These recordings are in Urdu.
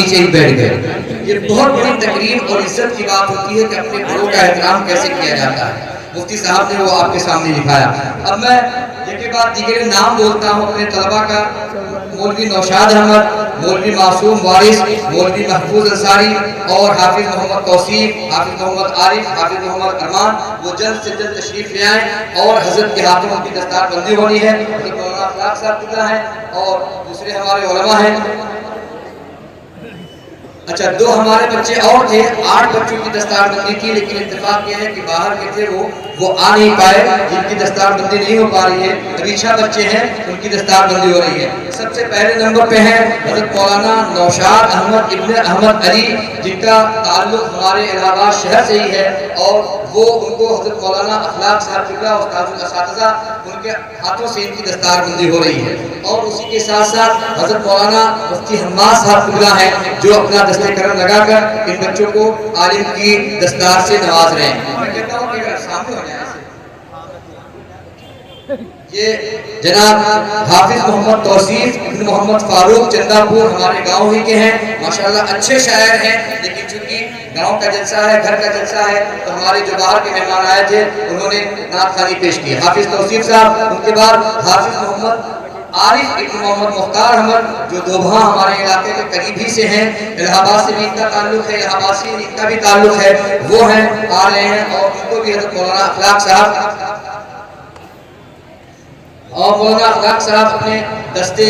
نیچے ہی بیٹھ گئے. یہ بہت بڑی تقریب اور عزت کی بات ہوتی ہے کہ اپنے بڑوں کا احترام کیسے کیا جاتا ہے. مفتی صاحب نے وہ آپ کے سامنے دکھایا. اب میں ایک کے بعد دیگر نام بولتا ہوں اپنے طلبہ کا. مولوی نوشاد احمد, مولوی معصوم وارث, مولوی محفوظ انصاری اور حافظ محمد توصیف, حافظ محمد عارف, حافظ محمد ارمان. وہ جلد سے جلد تشریف لے آئیں اور حضرت کے ہاتھوں ان کی دستار بندی ہونی ہے. حضرت مولانا اخلاق صاحب قبلہ ہیں اور دوسرے ہمارے علماء ہیں. اچھا, 2 ہمارے بچے اور تھے, 8 بچوں کی دستار بندی تھی, لیکن اتفاق یہ ہے کہ باہر کے تھے وہ آ نہیں پائے, جن کی دستار بندی نہیں ہو پا رہی ہے. ابھی 6 بچے ہیں, ان کی دستار بندی ہو رہی ہے. سب سے پہلے نمبر پہ ہیں حضرت مولانا نوشاد احمد ابن احمد علی, جن کا تعلق ہمارے الہ آباد شہر سے ہی ہے, اور وہ ان کو حضرت مولانا اخلاق صاحب قبلہ استاد الاساتذہ ان کے ہاتھوں سے ان کی دستار بندی ہو رہی ہے. اور اسی کے ساتھ ساتھ حضرت مولانا مفتی حماد صاحب قبلہ ہیں, جو اپنا دستے کرم لگا کر ان بچوں کو عالم کی دستار سے نواز رہے ہیں. میں کہتا ہوں کہ سامنے ہو جائے. یہ جناب حافظ محمد توصیف ابن محمد فاروق چندہ پور ہمارے گاؤں ہی کے ہیں. ماشاءاللہ اچھے شاعر ہیں, لیکن چونکہ گاؤں کا جلسہ ہے, گھر کا جلسہ ہے, تو ہمارے جو باہر کے مہمان آئے تھے انہوں نے نعت خوانی پیش کی. حافظ توصیف صاحب, ان کے بعد حافظ محمد عارف ابن محمد مختار احمد, جو دوبھا ہمارے علاقے کے قریب ہی سے ہیں, الہ آباد سے بھی ان کا تعلق ہے, الہ آباد سے ان کا بھی تعلق ہے, وہ ہیں آ رہے ہیں. اور ان کو بھی حضرت مولانا اخلاق صاحب اپنے دستے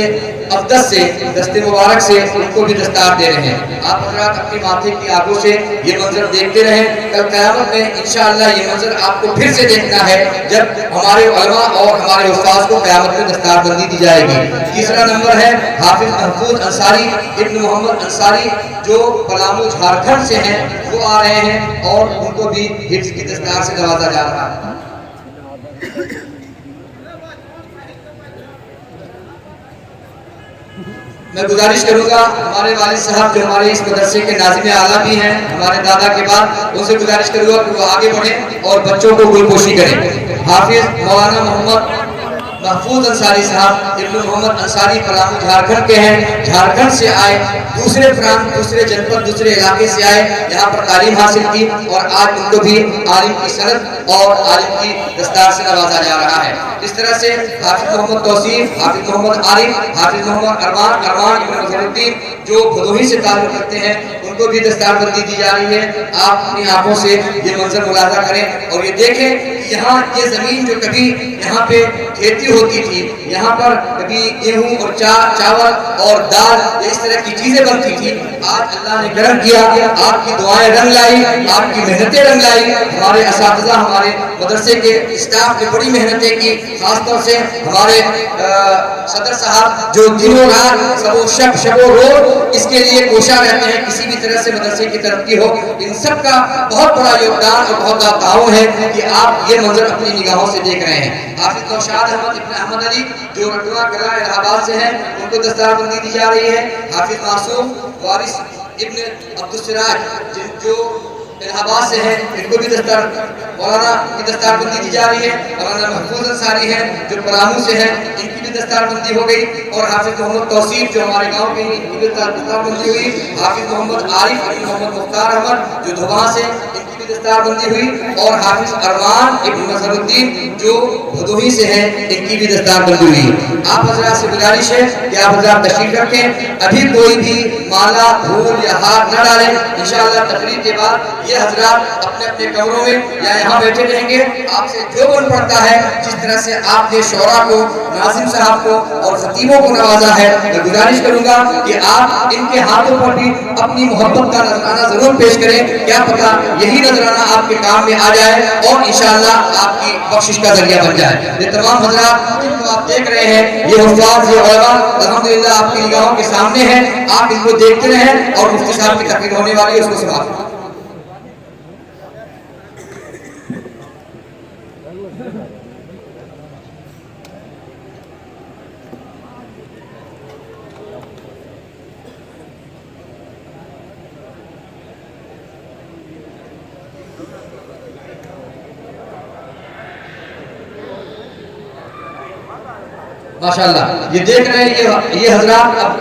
اقدس سے, دستے مبارک سے ان کو بھی دستار دے رہے ہیں. آپ حضرات اپنی ماتھے کی آنکھوں سے یہ منظر دیکھتے رہیں. کل قیامت میں انشاءاللہ یہ منظر آپ کو پھر سے دیکھنا ہے, جب ہمارے علماء اور ہمارے استاذ کو قیامت میں دستار بندی دی جائے گی. تیسرا نمبر ہے حافظ محفوظ انصاری ابن محمد انصاری, جو پلامو جھارکھنڈ سے ہیں, وہ آ رہے ہیں اور ان کو بھی حفظ کی دستار سے نوازا جا رہا ہے. میں گزارش کروں گا ہمارے والد صاحب جو ہمارے اس مدرسے کے ناظم اعلیٰ بھی ہیں ہمارے دادا کے بعد, ان سے گزارش کروں گا کہ وہ آگے بڑھیں اور بچوں کو گل پوشی کریں. حافظ مولانا محمد محفوظ انصاری صاحب ابن محمد انصاری پلامو جھارکھنڈ کے ہیں, جھارکھنڈ سے آئے, دوسرے پرانت, دوسرے جنپد, دوسرے علاقے سے آئے, یہاں پر تعلیم حاصل کی, اور آج ان کو بھی عالم کی سند اور عالم کی دستار سے نوازا جا رہا ہے. اس طرح سے حافظ محمد توصیف, حافظ محمد عارف, حافظ محمد ارمان ابن مظہر الدین, جو بھدوہی سے تعلق رکھتے ہیں, ان کو بھی دستار بندی دی جا رہی ہے. آپ اپنی آنکھوں سے یہ منظر ملاحظہ کریں اور یہ دیکھیں کہ یہاں یہ زمین جو کبھی یہاں پہ کھیتی ہوتی تھی, یہاں پر کبھی گیہوں اور چاول اور دال اس طرح کی چیزیں بنتی تھی, آج اللہ نے کرم کیا, آپ کی دعائیں رنگ لائی, آپ کی محنتیں رنگ لائی. ہمارے اساتذہ, ہمارے مدرسے کے اسٹاف نے بڑی محنتیں کی, خاص طور سے ہمارے صدر صاحب جو دنوں رات شب و روز اس کے لیے کوشاں رہتے ہیں کسی بھی طرح سے مدرسے کی ترقی ہو. ان سب کا بہت بڑا یوگدان اور بہت بڑا تعاون ہے کہ آپ یہ منظر اپنی نگاہوں سے دیکھ رہے ہیں. حافظ نوشاد احمد ابن احمد علی, جو رٹوا کلا الہ آباد سے ہیں, ان کو دستار بندی دی جا رہی ہے. حافظ معصوم وارث ابن عبدالسراج, جو الہ آباد سے ہیں, ان کو بھی مولانا کی دستار بندی دی جا رہی ہے. مولانا محفوظ انصاری ہیں, جو پلامو سے ہیں, ان کی بھی دستار بندی ہو گئی. اور حافظ محمد توصیف, جو ہمارے گاؤں کے ہیں, ان کی بھی دستار بندی ہوئی. حافظ محمد عارف ابن محمد مختار احمد, جو دھواں سے, ان کی بھی دستار بندی ہوئی. اور حافظ ارمان ابن مظہر الدین, جو بھدوہی سے ہیں, ان کی بھی دستار بندی ہوئی. آپ حضرات سے گزارش ہے کہ آپ حضرات تشریف رکھیں, ابھی کوئی بھی مالا, پھول یا ہار نہ ڈالیں. انشاءاللہ تقریر کے بعد یہ حضرات اپنے اپنے کمروں میں یا یہاں بیٹھے رہیں گے. آپ سے جو بن پڑتا ہے, جس طرح سے آپ نے شعراء کو, ناظم صاحب کو اور خطیبوں کو نوازا ہے, میں گزارش کروں گا کہ آپ ان کے ہاتھوں پر بھی اپنی محبت کا نذرانہ ضرور پیش کریں. کیا پتہ یہی نذرانہ آپ کے کام میں آ جائے اور انشاءاللہ آپ کی بخشش کا ذریعہ بن جائے. یہ تمام حضرات جن کو آپ دیکھ رہے ہیں, یہ حفاظ, یہ علماء الحمدللہ آپ کی نگاہوں کے سامنے ہیں. آپ ان کو دیکھتے رہیں اور مفتی صاحب کی تقریر ہونے والی ہے, اس کو سماعت. ماشاءاللہ یہ دیکھ رہے ہیں یہ حضرات.